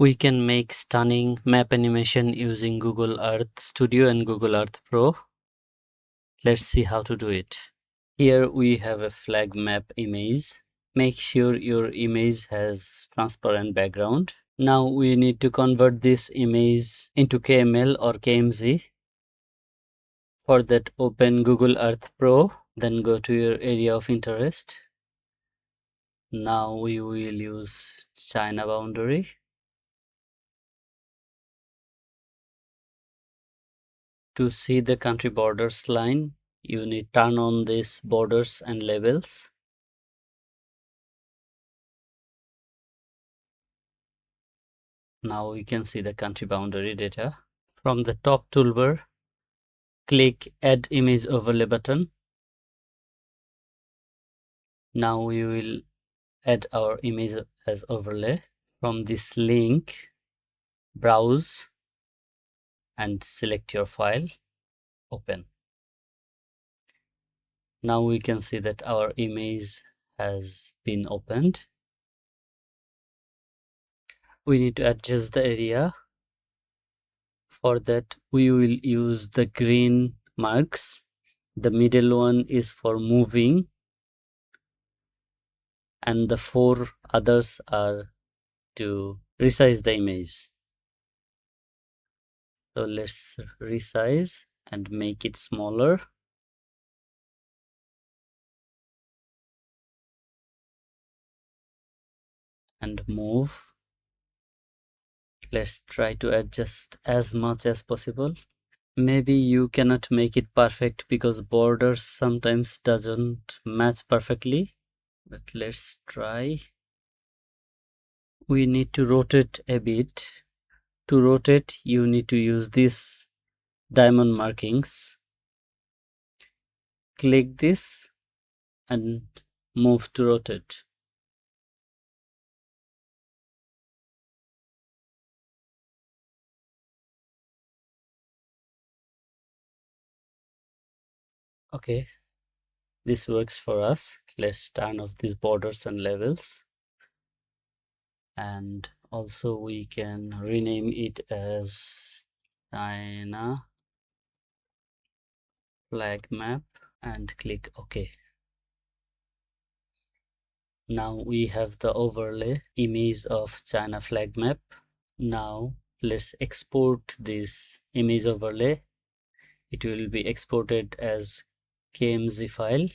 We can make stunning map animation using Google Earth Studio and Google Earth Pro. Let's see how to do it. Here we have a flag map image. Make sure your image has transparent background. Now we need to convert this image into KML or KMZ. For that, open Google Earth Pro, then go to your area of interest. Now we will use China boundary. To see the country borders line, you need turn on these borders and labels. Now we can see the country boundary data. From the top toolbar, click Add Image Overlay button. Now we will add our image as overlay. From this link, browse and select your file, open. Now we can see that our image has been opened. We need to adjust the area. For that, we will use the green marks. The middle one is for moving, and the 4 others are to resize the image. So let's resize and make it smaller. And move. Let's try to adjust as much as possible. Maybe you cannot make it perfect because borders sometimes doesn't match perfectly, but let's try. We need to rotate a bit. To rotate, you need to use these diamond markings. Click this and move to rotate. Okay, this works for us. Let's turn off these borders and labels. And also we can rename it as China flag map and click OK. Now we have the overlay image of China flag map. Now let's export this image overlay. It will be exported as KMZ file.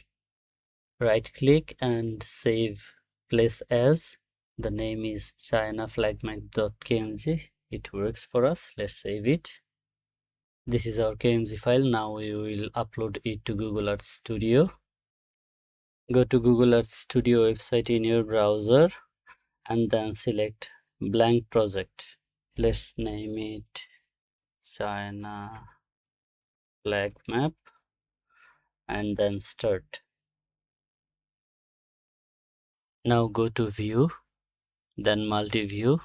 Right click and save place as. The name is chinaflagmap.kmz. It works for us. Let's save it. This is our KMZ file. Now we will upload it to Google Earth Studio. Go to Google Earth Studio website in your browser and then select blank project. Let's name it China flag map and then start. Now go to view, then multi-view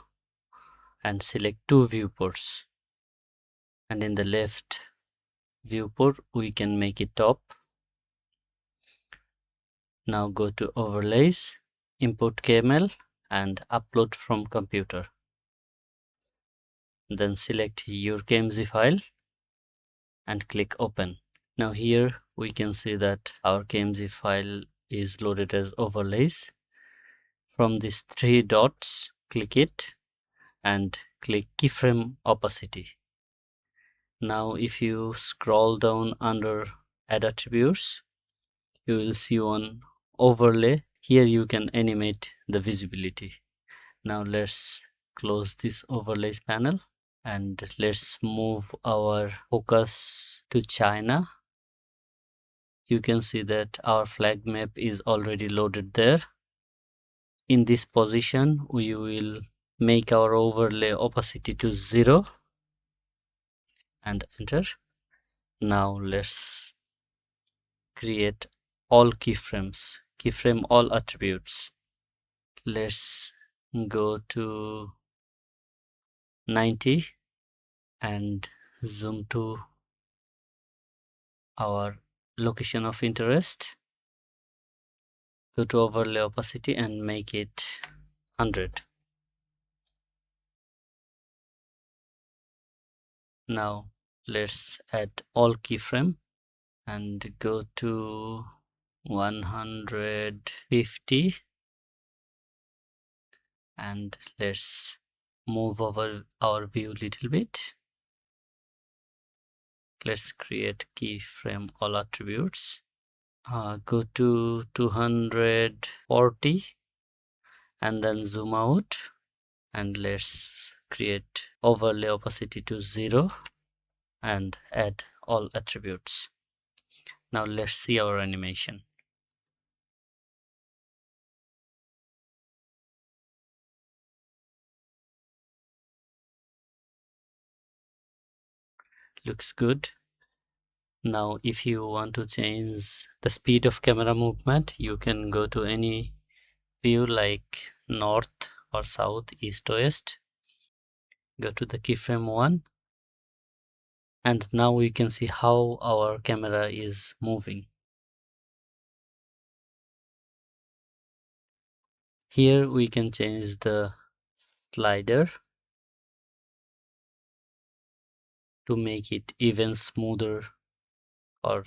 and select 2 viewports. And in the left viewport, we can make it top. Now go to overlays, import KML and upload from computer. Then select your KMZ file and click open. Now here we can see that our KMZ file is loaded as overlays. From these 3 dots, click it and click keyframe opacity. Now if you scroll down under add attributes, you will see one overlay. Here you can animate the visibility. Now let's close this overlays panel and let's move our focus to China. You can see that our flag map is already loaded there. In this position, we will make our overlay opacity to 0 and enter. Now let's create all keyframes, keyframe all attributes. Let's go to 90 and zoom to our location of interest. Go to overlay opacity and make it 100. Now let's add all keyframe and go to 150 and let's move over our view a little bit. Let's create keyframe all attributes. Go to 240 and then zoom out, and let's create overlay opacity to 0 and add all attributes. Now let's see our animation. Looks good. Now if you want to change the speed of camera movement, you can go to any view like north or south, east, west. Go to the keyframe 1, and now we can see how our camera is moving. Here we can change the slider to make it even smoother or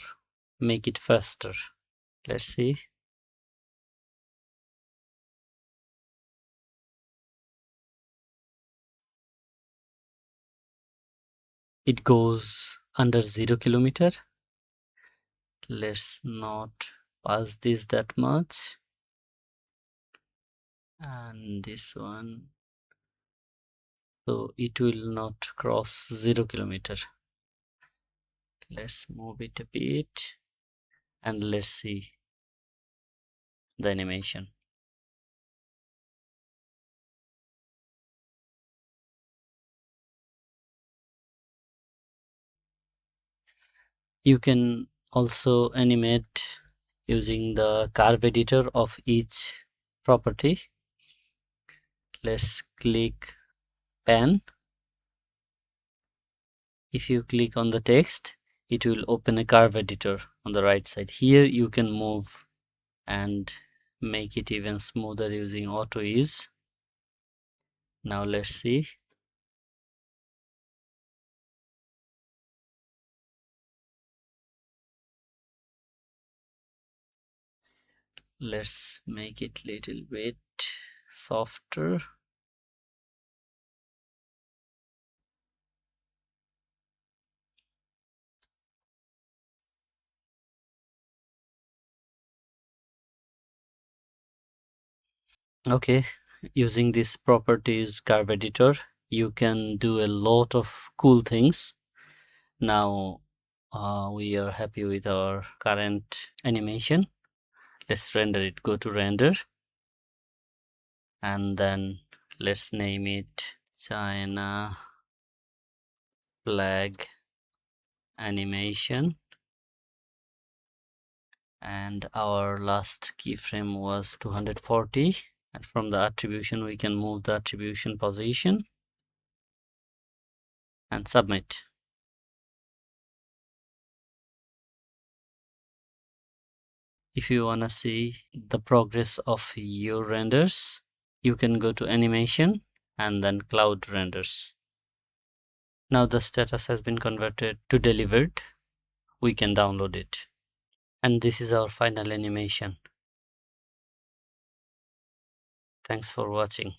make it faster. Let's see. It goes under 0 km. Let's not pass this that much. And this one, so it will not cross 0 km. Let's move it a bit and let's see the animation. You can also animate using the curve editor of each property. Let's click pen. If you click on the text, it will open a curve editor on the right side. Here you can move and make it even smoother using auto ease. Now let's see. Let's make it little bit softer. Okay, using this properties curve editor, you can do a lot of cool things. Now we are happy with our current animation. Let's render it. Go to render and then let's name it China flag animation, and our last keyframe was 240, and from the attribution we can move the attribution position and submit. If you want to see the progress of your renders, you can go to animation and then cloud renders. Now the status has been converted to delivered. We can download it. And this is our final animation. Thanks for watching.